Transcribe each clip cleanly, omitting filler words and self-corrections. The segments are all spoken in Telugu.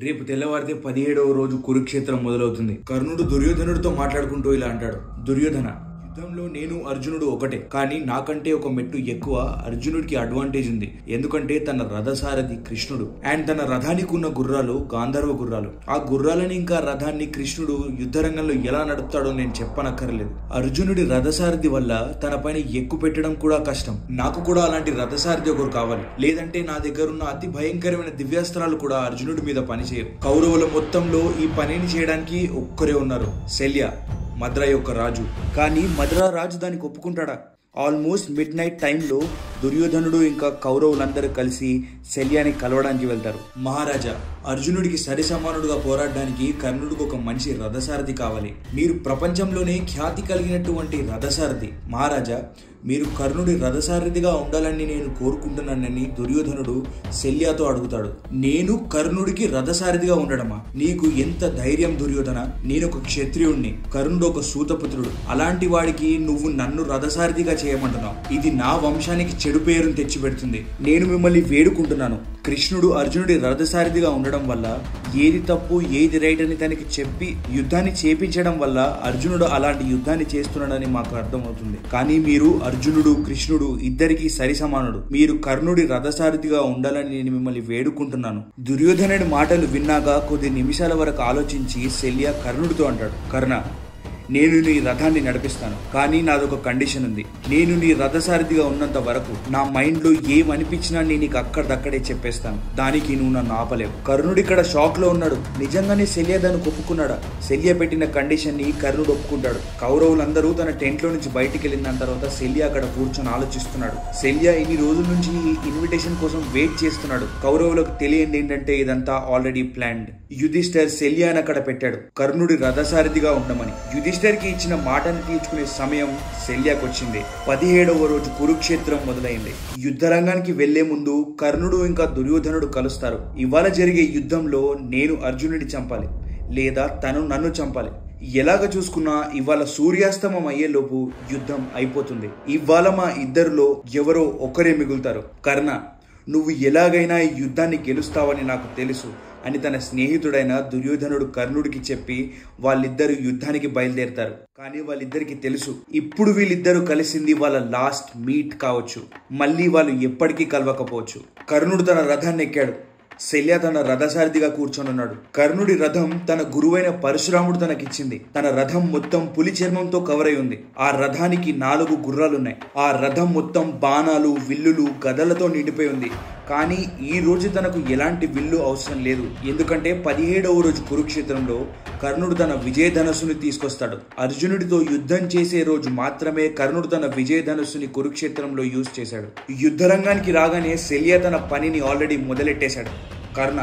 రేపు తెల్లవారితే 17వ రోజు కురుక్షేత్రం మొదలవుతుంది. కర్ణుడు దుర్యోధనుడితో మాట్లాడుకుంటూ ఇలా అంటాడు, దుర్యోధన, యుద్ధంలో నేను అర్జునుడు ఒకటే, కానీ నాకంటే ఒక మెట్టు ఎక్కువ అర్జునుడికి అడ్వాంటేజ్ ఉంది. ఎందుకంటే తన రథసారథి కృష్ణుడు అండ్ తన రథానికి ఉన్న గుర్రాలు గాంధర్వ గుర్రాలు. ఆ గుర్రాలని ఇంకా రథాన్ని కృష్ణుడు యుద్ధ రంగంలో ఎలా నడుపుతాడో నేను చెప్పనక్కర్లేదు. అర్జునుడి రథసారథి వల్ల తన పైన ఎక్కువ పెట్టడం కూడా కష్టం. నాకు కూడా అలాంటి రథసారథి ఒకరు కావాలి, లేదంటే నా దగ్గర ఉన్న అతి భయంకరమైన దివ్యాస్త్రాలు కూడా అర్జునుడి మీద పనిచేయవు. కౌరవుల మొత్తంలో ఈ పనిని చేయడానికి ఒక్కరే ఉన్నారు, శల్య, మద్ర యొక్క రాజు. కానీ మద్ర రాజు దానికి ఒప్పుకుంటాడా? ఆల్మోస్ట్ మిడ్ నైట్ టైంలో దుర్యోధనుడు ఇంకా కౌరవులందరూ కలిసి శల్యాన్ని కలవడానికి వెళ్తారు. మహారాజా, అర్జునుడికి సరి సమానుడుగా పోరాడడానికి కర్ణుడికి ఒక మంచి రథసారథి కావాలి. మీరు ప్రపంచంలోనే ఖ్యాతి కలిగినటువంటి రథసారథి. మహారాజా, మీరు కర్ణుడి రథసారథిగా ఉండాలని నేను కోరుకుంటున్నానని దుర్యోధనుడు శల్యతో అడుగుతాడు. నేను కర్ణుడికి రథసారథిగా ఉండడమా? నీకు ఎంత ధైర్యం దుర్యోధన? నేను ఒక క్షత్రియుణ్ణి, కర్ణుడు ఒక సూతపుత్రుడు. అలాంటి వాడికి నువ్వు నన్ను రథసారథిగా చేయమంటున్నావు. ఇది నా వంశానికి చెడు పేరును తెచ్చిపెడుతుంది. నేను మిమ్మల్ని వేడుకుంటున్నాను. కృష్ణుడు అర్జునుడి రథసారథిగా ఉండడం వల్ల ఏది తప్పు ఏది రైట్ అని తనకి చెప్పి యుద్ధాన్ని చేపించడం వల్ల అర్జునుడు అలాంటి యుద్ధాన్ని చేస్తున్నాడని మాకు అర్థమవుతుంది. కానీ మీరు అర్జునుడు కృష్ణుడు ఇద్దరికి సరి సమానుడు. మీరు కర్ణుడి రథసారథిగా ఉండాలని నేను మిమ్మల్ని వేడుకుంటున్నాను. దుర్యోధనుడి మాటలు విన్నాక కొద్ది నిమిషాల వరకు ఆలోచించి శల్య కర్ణుడితో అంటాడు, కర్ణ, నేను నీ రథాన్ని నడిపిస్తాను, కానీ నాదొక కండిషన్ ఉంది. నేను నీ రథసారథిగా ఉన్నంత వరకు నా మైండ్ లో ఏమనిపించినా నేను నీకు అక్కడక్కడే చెప్పేస్తాను. దానికి నువ్వు నన్ను ఆపలేవు. కర్ణుడు ఇక్కడ షాక్ లో ఉన్నాడు. నిజంగానే శల్య దానికి ఒప్పుకున్నాడా? శల్య పెట్టిన కండిషన్ ని కర్ణుడు ఒప్పుకుంటాడు. కౌరవులందరూ తన టెంట్ లో నుంచి బయటికి వెళ్ళిన తర్వాత శల్య అక్కడ కూర్చొని ఆలోచిస్తున్నాడు. శల్య ఇన్ని రోజుల నుంచి ఈ ఇన్విటేషన్ కోసం వెయిట్ చేస్తున్నాడు. కౌరవులకు తెలియంది ఏంటంటే ఇదంతా ఆల్రెడీ ప్లాన్డ్. యుధిష్ఠర్ శల్యాన్ని అక్కడ పెట్టాడు కర్ణుడి రథసారథిగా ఉండమని. యుధిష్ఠర్కి ఇచ్చిన మాటను తీర్చుకునే సమయం శల్యకు వచ్చింది. 17వ రోజు కురుక్షేత్రం మొదలైంది. యుద్ధ రంగానికి వెళ్లే ముందు కర్ణుడు ఇంకా దుర్యోధనుడు కలుస్తారు. ఇవాళ జరిగే యుద్ధంలో నేను అర్జునుడిని చంపాలి, లేదా తను నన్ను చంపాలి. ఎలాగ చూసుకున్నా ఇవాళ సూర్యాస్తమం అయ్యేలోపు యుద్ధం అయిపోతుంది. ఇవాళ మా ఇద్దరిలో ఎవరో ఒకరే మిగులుతారు. కర్ణ, నువ్వు ఎలాగైనా ఈ యుద్ధాన్ని గెలుస్తావని నాకు తెలుసు అని తన స్నేహితుడైన దుర్యోధనుడు కర్ణుడికి చెప్పి వాళ్ళిద్దరు యుద్ధానికి బయలుదేరతారు. కానీ వాళ్ళిద్దరికి తెలుసు ఇప్పుడు వీళ్ళిద్దరూ కలిసింది వాళ్ళ లాస్ట్ మీట్ కావచ్చు. మళ్ళీ వాళ్ళు ఎప్పటికీ కలవకపోవచ్చు. కర్ణుడు తన రథాన్ని ఎక్కాడు. శల్య తన రథసారథిగా కూర్చొనున్నాడు. కర్ణుడి రథం తన గురువైన పరశురాముడు తనకిచ్చింది. తన రథం మొత్తం పులి చర్మంతో కవర్ అయి ఉంది. ఆ రథానికి 4 గుర్రాలున్నాయి. ఆ రథం మొత్తం బాణాలు, విల్లులు, గదలతో నిండిపోయి ఉంది. కానీ ఈ రోజు తనకు ఎలాంటి విల్లు అవసరం లేదు. ఎందుకంటే 17వ రోజు కురుక్షేత్రంలో కర్ణుడు తన విజయధనస్సుని తీసుకొస్తాడు. అర్జునుడితో యుద్ధం చేసే రోజు మాత్రమే కర్ణుడు తన విజయధనస్సుని కురుక్షేత్రంలో యూజ్ చేశాడు. యుద్ధ రంగానికి రాగానే శల్య తన పనిని ఆల్రెడీ మొదలెట్టేశాడు. కర్ణ,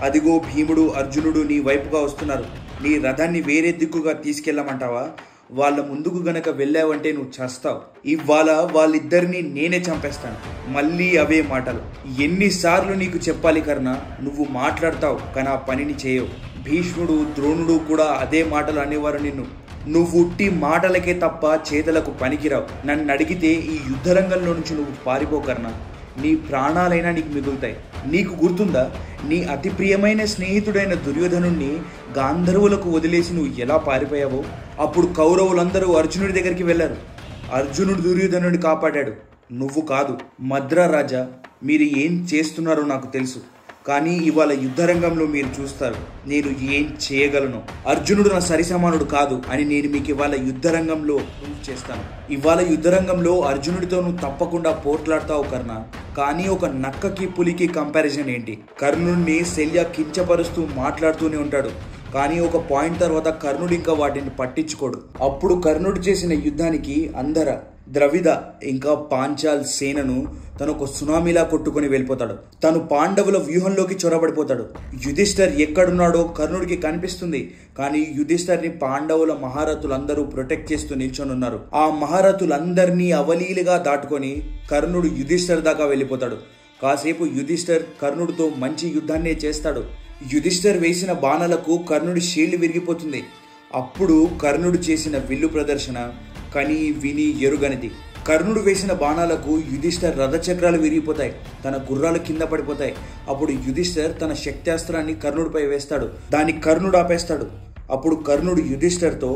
అదిగో భీముడు, అర్జునుడు నీ వైపుగా వస్తున్నారు. నీ రథాన్ని వేరే దిక్కుగా తీసుకెళ్ళమంటావా? వాళ్ళ ముందుకు గనక వెళ్ళావంటే నువ్వు చస్తావు. ఇవాళ వాళ్ళిద్దరిని నేనే చంపేస్తాను. మళ్ళీ అవే మాటలు. ఎన్నిసార్లు నీకు చెప్పాలి కర్ణ? నువ్వు మాట్లాడతావు కానీ ఆ పనిని చేయవు. భీష్ముడు, ద్రోణుడు కూడా అదే మాటలు అనేవారు నిన్ను. నువ్వు ఉట్టి మాటలకే తప్ప చేతలకు పనికిరావు. నన్ను అడిగితే ఈ యుద్ధ రంగంలో నుంచి నువ్వు పారిపోకర్నా. నీ ప్రాణాలైనా నీకు మిగులుతాయి. నీకు గుర్తుందా, నీ అతి ప్రియమైన స్నేహితుడైన దుర్యోధనుణ్ణి గాంధర్వులకు వదిలేసి నువ్వు ఎలా పారిపోయావో? అప్పుడు కౌరవులందరూ అర్జునుడి దగ్గరికి వెళ్ళారు. అర్జునుడు దుర్యోధనుడిని కాపాడాడు, నువ్వు కాదు. మద్ర రాజా, మీరు ఏం చేస్తున్నారో నాకు తెలుసు. కానీ ఇవాళ యుద్ధ రంగంలో మీరు చూస్తారు నేను ఏం చేయగలను. అర్జునుడు నా సరి సమానుడు కాదు అని నేను మీకు ఇవాళ యుద్ధ రంగంలో ప్రూవ్ చేస్తాను. ఇవాళ యుద్ధ రంగంలో అర్జునుడితో నువ్వు తప్పకుండా పోట్లాడతావు కర్ణ. కానీ ఒక నక్కకి పులికి కంపారిజన్ ఏంటి? కర్ణుడిని శల్య కించపరుస్తూ మాట్లాడుతూనే ఉంటాడు. కానీ ఒక పాయింట్ తర్వాత కర్ణుడు ఇంకా వాటిని పట్టించుకోడు. అప్పుడు కర్ణుడు చేసిన యుద్ధానికి అందర, ద్రవిడ ఇంకా పాంచాల్ సేనను తను ఒక సునామీలా కొట్టుకుని వెళ్ళిపోతాడు. తను పాండవుల వ్యూహంలోకి చొరబడిపోతాడు. యుధిష్ఠర్ ఎక్కడున్నాడో కర్ణుడికి కనిపిస్తుంది. కానీ యుధిష్ఠర్ని పాండవుల మహారథులందరూ ప్రొటెక్ట్ చేస్తూ నిల్చొనున్నారు. ఆ మహారథులందరినీ అవలీలుగా దాటుకొని కర్ణుడు యుధిష్ఠర్ దాకా వెళ్ళిపోతాడు. కాసేపు యుధిష్ఠర్ కర్ణుడితో మంచి యుద్ధాన్నే చేస్తాడు. యుధిష్ఠర్ వేసిన బాణాలకు కర్ణుడి షీల్డ్ విరిగిపోతుంది. అప్పుడు కర్ణుడు చేసిన విల్లు ప్రదర్శన కని విని ఎరుగనిది. కర్ణుడు వేసిన బాణాలకు యుధిష్ఠర్ రథచక్రాలు విరిగిపోతాయి, తన గుర్రాలు కింద పడిపోతాయి. అప్పుడు యుధిష్ఠర్ తన శక్త్యాస్త్రాన్ని కర్ణుడిపై వేస్తాడు, దాన్ని కర్ణుడు ఆపేస్తాడు. అప్పుడు కర్ణుడు యుధిష్ఠర్తో,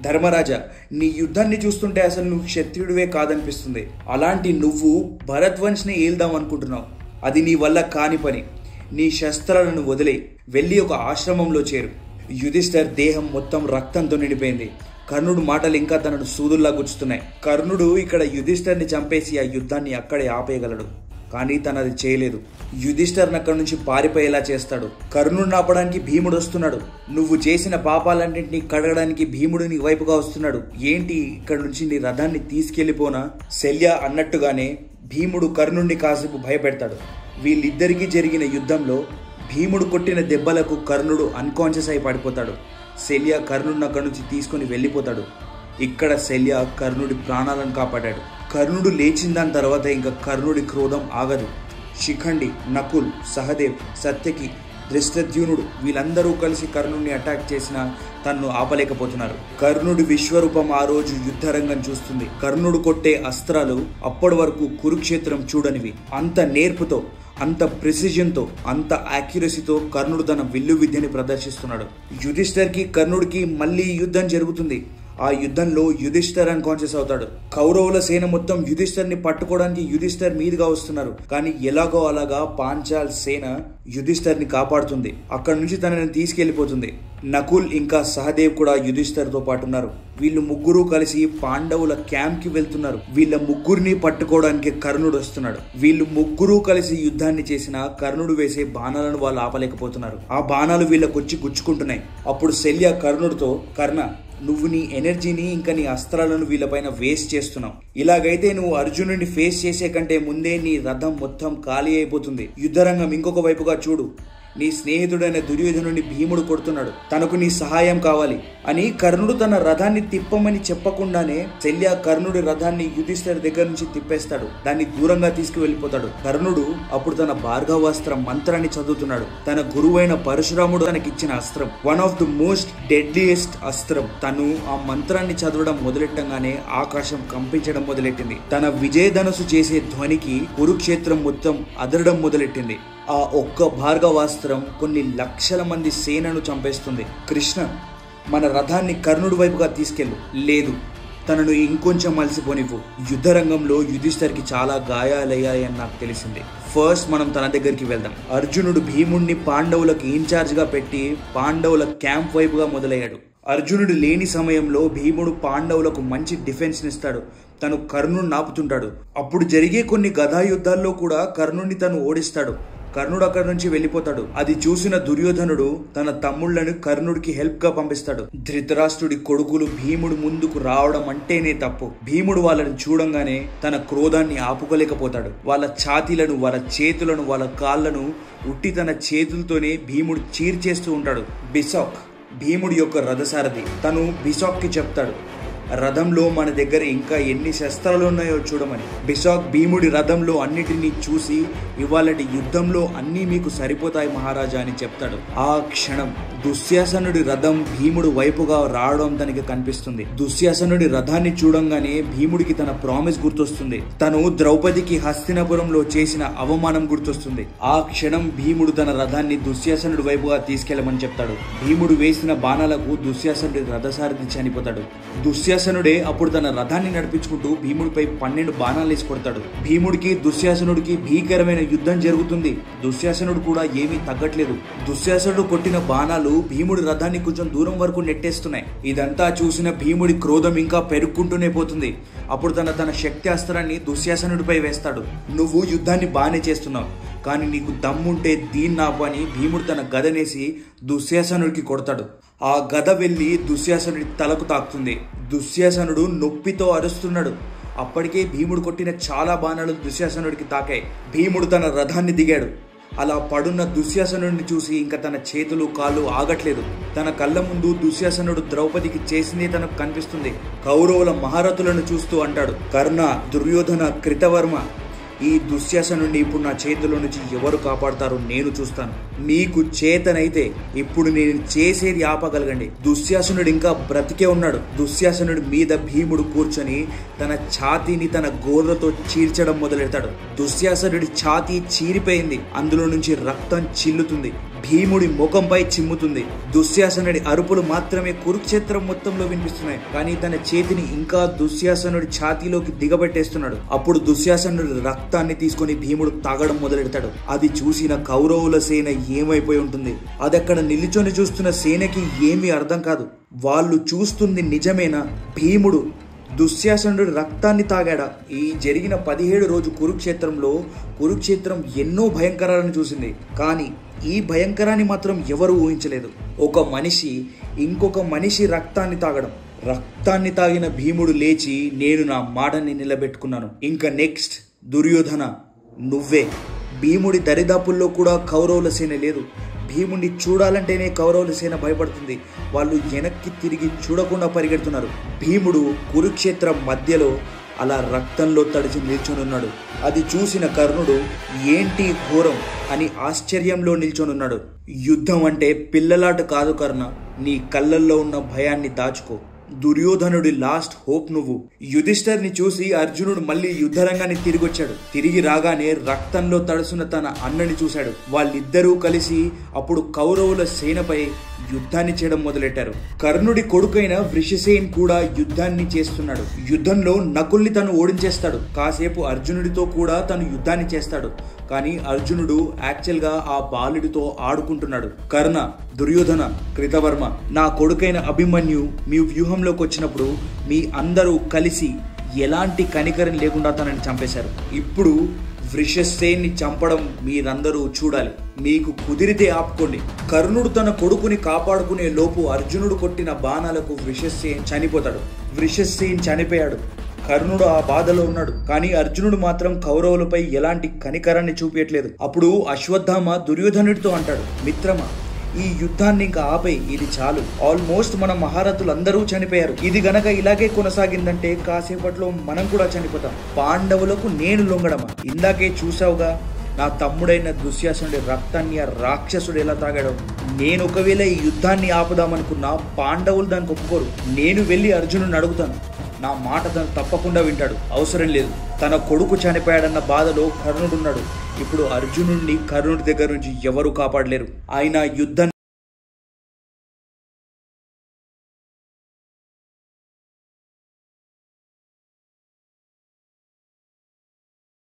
ధర్మరాజా, నీ యుద్ధాన్ని చూస్తుంటే అసలు నువ్వు క్షత్రియుడివే కాదనిపిస్తుంది. అలాంటి నువ్వు భరద్వంశ్ని ఏల్దాం అనుకుంటున్నావు, అది నీ వల్ల కాని పని. నీ శస్త్రాలను వదిలే వెళ్ళి ఒక ఆశ్రమంలో చేరు. యుధిష్ఠర్ దేహం మొత్తం రక్తంతో నిండిపోయింది. కర్ణుడు మాటలు ఇంకా తనను సూదుల్లా గుచ్చుతున్నాయి. కర్ణుడు ఇక్కడ యుధిష్ఠర్ని చంపేసి ఆ యుద్ధాన్ని అక్కడే ఆపేయగలడు, కానీ తను అది చేయలేదు. యుధిష్ఠర్ని అక్కడి నుంచి పారిపోయేలా చేస్తాడు. కర్ణుడిని ఆపడానికి భీముడు వస్తున్నాడు. నువ్వు చేసిన పాపాలన్నింటినీ కడగడానికి భీముడు నీ వైపుగా వస్తున్నాడు. ఏంటి, ఇక్కడ నుంచి నీ రథాన్ని తీసుకెళ్లిపోనా? శల్య అన్నట్టుగానే భీముడు కర్ణుడిని కాసేపు భయపెడతాడు. వీళ్ళిద్దరికీ జరిగిన యుద్ధంలో భీముడు కొట్టిన దెబ్బలకు కర్ణుడు అన్కాన్షియస్ అయి పడిపోతాడు. శల్య కర్ణుడిని అక్కడి నుంచి తీసుకుని వెళ్ళిపోతాడు. ఇక్కడ శల్య కర్ణుడి ప్రాణాలను కాపాడాడు. కర్ణుడు లేచిన దాని తర్వాత ఇంకా కర్ణుడి క్రోధం ఆగదు. శిఖండి, నకుల్, సహదేవ్, సత్యకి, ధృష్టద్యుమ్నుడు వీళ్ళందరూ కలిసి కర్ణుడిని అటాక్ చేసినా తన్ను ఆపలేకపోతున్నారు. కర్ణుడి విశ్వరూపం ఆ రోజు యుద్ధరంగం చూస్తుంది. కర్ణుడు కొట్టే అస్త్రాలు అప్పటి వరకు కురుక్షేత్రం చూడనివి. అంత నేర్పుతో, అంత ప్రెసిజన్తో, అంత యాక్యురసీతో కర్ణుడు తన విల్లు విద్యని ప్రదర్శిస్తున్నాడు. యుధిష్ఠర్కి కర్ణుడికి మళ్ళీ యుద్ధం జరుగుతుంది. ఆ యుద్ధంలో యుధిష్ఠర్ అన్కాన్షియస్ అవుతాడు. కౌరవుల సేన మొత్తం యుధిష్ఠర్ని పట్టుకోవడానికి యుధిష్ఠర్ మీదుగా వస్తున్నారు. కానీ ఎలాగో అలాగా పాంచాల్ సేన యుధిష్ఠర్ని కాపాడుతుంది. అక్కడి నుంచి తనని తీసుకెళ్లిపోతుంది. నకుల్ ఇంకా సహదేవ్ కూడా యుధిష్ఠర్తో పాటు ఉన్నారు. వీళ్ళు ముగ్గురు కలిసి పాండవుల క్యాంప్ కి వెళ్తున్నారు. వీళ్ళ ముగ్గురిని పట్టుకోవడానికి కర్ణుడు వస్తున్నాడు. వీళ్ళు ముగ్గురు కలిసి యుద్ధాన్ని చేసిన కర్ణుడు వేసే బాణాలను వాళ్ళు ఆపలేకపోతున్నారు. ఆ బాణాలు వీళ్ళకొచ్చి గుచ్చుకుంటున్నాయి. అప్పుడు శల్య కర్ణుడితో, కర్ణ, నువ్వు నీ ఎనర్జీని ఇంకా నీ అస్త్రాలను వీళ్ళపైన వేస్ట్ చేస్తున్నావు. ఇలాగైతే నువ్వు అర్జునుడిని ఫేస్ చేసే కంటే ముందే నీ రథం మొత్తం ఖాళీ అయిపోతుంది. యుద్ధరంగం ఇంకొక వైపుగా చూడు. నీ స్నేహితుడైన దుర్యోధనుడిని భీముడు కొడుతున్నాడు, తనకు నీ సహాయం కావాలి అని కర్ణుడు తన రథాన్ని తిప్పమని చెప్పకుండానే శల్య కర్ణుడి రథాన్ని యుధిష్ఠిర్ దగ్గర నుంచి తిప్పేస్తాడు. దాన్ని దూరంగా తీసుకువెళ్ళిపోతాడు. కర్ణుడు అప్పుడు తన భార్గవాస్త్ర మంత్రాన్ని చదువుతున్నాడు. తన గురువైన పరశురాముడు తనకిచ్చిన అస్త్రం, one of the most deadliest అస్త్రం. తను ఆ మంత్రాన్ని చదవడం మొదలెట్టంగానే ఆకాశం కంపించడం మొదలెట్టింది. తన విజయధనుసు చేసే ధ్వనికి కురుక్షేత్రం మొత్తం అదరడం మొదలెట్టింది. ఆ ఒక్క భార్గవాస్త్రం కొన్ని లక్షల మంది సేనను చంపేస్తుంది. కృష్ణ, మన రథాన్ని కర్ణుడి వైపుగా తీసుకెళ్ళు. లేదు, తనను ఇంకొంచెం మలిసిపోనివ్వు. యుద్ధరంగంలో యుధిష్ఠర్కి చాలా గాయాలయ్యాయని నాకు తెలిసింది. ఫస్ట్ మనం తన దగ్గరికి వెళ్దాం. అర్జునుడు భీముడిని పాండవులకు ఇన్ఛార్జ్గా పెట్టి పాండవుల క్యాంప్ వైపుగా మొదలయ్యాడు. అర్జునుడు లేని సమయంలో భీముడు పాండవులకు మంచి డిఫెన్స్ ఇస్తాడు. తను కర్ణుడిని ఆపుతుంటాడు. అప్పుడు జరిగే కొన్ని గదా యుద్ధాల్లో కూడా కర్ణుడిని తను ఓడిస్తాడు. కర్ణుడు అక్కడి నుంచి వెళ్ళిపోతాడు. అది చూసిన దుర్యోధనుడు తన తమ్ముళ్లను కర్ణుడికి హెల్ప్ గా పంపిస్తాడు. ధృతరాష్ట్రుడి కొడుకులు భీముడు ముందుకు రావడం అంటేనే తప్పు. భీముడు వాళ్ళని చూడంగానే తన క్రోధాన్ని ఆపుకోలేకపోతాడు. వాళ్ళ ఛాతీలను, వాళ్ళ చేతులను, వాళ్ళ కాళ్లను ఉట్టి తన చేతులతోనే భీముడు చీర్చేస్తూ ఉంటాడు. బిసాక్ భీముడి యొక్క రథసారథి. తను బిసాక్ కి చెప్తాడు, రథంలో మన దగ్గర ఇంకా ఎన్ని శస్త్రాలు ఉన్నాయో చూడమని. బిసాక్ భీముడి రథంలో అన్నిటినీ చూసి, ఇవాళటి యుద్ధంలో అన్నీ మీకు సరిపోతాయి మహారాజా అని చెప్తాడు. ఆ క్షణం దుశ్శాసనుడి రథం భీముడు వైపుగా రావడం తనకి కనిపిస్తుంది. దుశ్శాసనుడి రథాన్ని చూడంగానే భీముడికి తన ప్రామిస్ గుర్తొస్తుంది. తను ద్రౌపదికి హస్తినాపురంలో చేసిన అవమానం గుర్తొస్తుంది. ఆ క్షణం భీముడు తన రథాన్ని దుశ్శాసనుడి వైపుగా తీసుకెళ్లమని చెప్తాడు. భీముడు వేసిన బాణాలకు దుశ్శాసనుడి రథసారథి చనిపోతాడు. దుశ్శాసనుడే అప్పుడు తన రథాన్ని నడిపించుకుంటూ భీముడిపై 12 బాణాలు వేసి కొడతాడు. భీముడికి దుశ్శాసనుడికి భీకరమైన యుద్ధం జరుగుతుంది. దుశ్శాసనుడు కూడా ఏమీ తగ్గట్లేదు. దుశ్శాసనుడు కొట్టిన బాణాలు భీముడి రథాన్ని కొంచెం దూరం వరకు నెట్టేస్తున్నాయి. ఇదంతా చూసిన భీముడి క్రోధం ఇంకా పెరుక్కుంటూనే పోతుంది. అప్పుడు తన శక్తి అస్త్రాన్ని దుశ్శాసనుడిపై వేస్తాడు. నువ్వు యుద్ధాన్ని బాగానే చేస్తున్నావు, కానీ నీకు దమ్ముంటే దీన్ని ఆపు అని భీముడు తన గదనేసి దుశ్శాసనుడికి కొడతాడు. ఆ గద వెళ్లి దుశ్శాసనుడి తలకు తాకుతుంది. దుశ్శాసనుడు నొప్పితో అరుస్తున్నాడు. అప్పటికే భీముడు కొట్టిన చాలా బాణాలు దుశ్శాసనుడికి తాకాయి. భీముడు తన రథాన్ని దిగాడు. అలా పడున్న దుశ్శాసనుడిని చూసి ఇంకా తన చేతులు కాళ్ళు ఆగట్లేదు. తన కళ్ళ ముందు దుశ్శాసనుడు ద్రౌపదికి చేసింది తనకు కనిపిస్తుంది. కౌరవుల మహారథులను చూస్తూ అంటాడు, కర్ణ, దుర్యోధన, కృతవర్మ, ఈ దుశ్శాసనుడిని ఇప్పుడు నా చేతిలో నుంచి ఎవరు కాపాడతారో నేను చూస్తాను. మీకు చేతనైతే ఇప్పుడు నేను చేసేది ఆపగలగండి. దుశ్శాసనుడు ఇంకా బ్రతికే ఉన్నాడు. దుశ్శాసనుడి మీద భీముడు కూర్చొని తన ఛాతీని తన గోర్లతో చీల్చడం మొదలెడతాడు. దుశ్శాసనుడి ఛాతీ చీరిపోయింది. అందులో నుంచి రక్తం చిల్లుతుంది. భీముడి ముఖంపై చిమ్ముతుంది. దుశ్శాసనుడి అరుపులు మాత్రమే కురుక్షేత్రం మొత్తంలో వినిపిస్తున్నాయి. కానీ తన చేతిని ఇంకా దుశ్శాసనుడి ఛాతీలోకి దిగబెట్టేస్తున్నాడు. అప్పుడు దుశ్శాసనుడి రక్తాన్ని తీసుకొని భీముడు తాగడం మొదలెడతాడు. అది చూసిన కౌరవుల సేన ఏమైపోయి ఉంటుంది? అదక్కడ నిల్చొని చూస్తున్న సేనకి ఏమీ అర్థం కాదు. వాళ్ళు చూస్తుంది నిజమేనా? భీముడు దుశ్శాసనుడి రక్తాన్ని తాగాడా? ఈ జరిగిన 17 రోజు కురుక్షేత్రం ఎన్నో భయంకరాలను చూసింది. కానీ ఈ భయంకరాన్ని మాత్రం ఎవరు ఊహించలేదు. ఒక మనిషి ఇంకొక మనిషి రక్తాన్ని తాగిన భీముడు లేచి, నేను నా మాటని నిలబెట్టుకున్నాను. ఇంకా నెక్స్ట్ దుర్యోధన, నువ్వే. భీముడి దరిదాపుల్లో కూడా కౌరవుల సేన లేదు. భీముడిని చూడాలంటేనే కౌరవుల సేన భయపడుతుంది. వాళ్ళు వెనక్కి తిరిగి చూడకుండా పరిగెడుతున్నారు. భీముడు కురుక్షేత్రం మధ్యలో అలా రక్తంలో తడిచి నిల్చొనున్నాడు. అది చూసిన కర్ణుడు ఏంటి ఘోరం అని ఆశ్చర్యంలో నిల్చొనున్నాడు. యుద్ధం అంటే పిల్లలాట కాదు కర్ణ. నీ కళ్ళల్లో ఉన్న భయాన్ని దాచుకో. దుర్యోధనుడి లాస్ట్ హోప్ నువ్వు. యుధిష్ఠర్ని చూసి అర్జునుడు మళ్ళీ యుద్ధరంగాన్ని తిరిగొచ్చాడు. తిరిగి రాగానే రక్తంలో తడుసున్న తన అన్నని చూశాడు. వాళ్ళిద్దరూ కలిసి అప్పుడు కౌరవుల సేనపై యుద్ధాన్ని చేయడం మొదలెట్టారు. కర్ణుడి కొడుకైన వృషసేన్ కూడా యుద్ధాన్ని చేస్తున్నాడు. యుద్ధంలో నకుల్ని తను ఓడించేస్తాడు. కాసేపు అర్జునుడితో కూడా తను యుద్ధాన్ని చేస్తాడు. కానీ అర్జునుడు యాక్చువల్ గా ఆ బాలుడితో ఆడుకుంటున్నాడు. కర్ణ, దుర్యోధన, కృతవర్మ, నా కొడుకైన అభిమన్యు మీ వ్యూహంలోకి వచ్చినప్పుడు మీ అందరూ కలిసి ఎలాంటి కనికరం లేకుండా తనని చంపేశారు. ఇప్పుడు వృషసేన్ని చంపడం మీరందరూ చూడాలి. మీకు కుదిరితే ఆపుకోండి. కర్ణుడు తన కొడుకుని కాపాడుకునే లోపు అర్జునుడు కొట్టిన బాణాలకు వృషసేన్ చనిపోతాడు. వృషసేన్ చనిపోయాడు. కర్ణుడు ఆ బాధలో ఉన్నాడు. కానీ అర్జునుడు మాత్రం కౌరవులపై ఎలాంటి కనికరాన్ని చూపించట్లేదు. అప్పుడు అశ్వత్థామ దుర్యోధనుడితో అంటాడు, మిత్రమా, ఈ యుద్ధాన్ని ఇంకా ఆపే, ఇది చాలు. ఆల్మోస్ట్ మన మహారథులందరూ చనిపోయారు. ఇది గనక ఇలాగే కొనసాగిందంటే కాసేపట్లో మనం కూడా చనిపోతాం. పాండవులకు నేను లొంగడమా? ఇందాకే చూసావుగా నా తమ్ముడైన దుశ్శాసనుడి రక్తాన్ని ఆ రాక్షసుడు ఎలా తాగాడో. నేను ఒకవేళ ఈ యుద్ధాన్ని ఆపుదామనుకున్నా పాండవులు దానికి ఒప్పుకోరు. నేను వెళ్ళి అర్జునుడిని అడుగుతాను. నా మాట తను తప్పకుండా వింటాడు. అవసరం లేదు. తన కొడుకు చనిపోయాడన్న బాధలో కర్ణుడున్నాడు. ఇప్పుడు అర్జునుడిని కర్ణుడి దగ్గర నుంచి ఎవరూ కాపాడలేరు. ఆయన యుద్ధం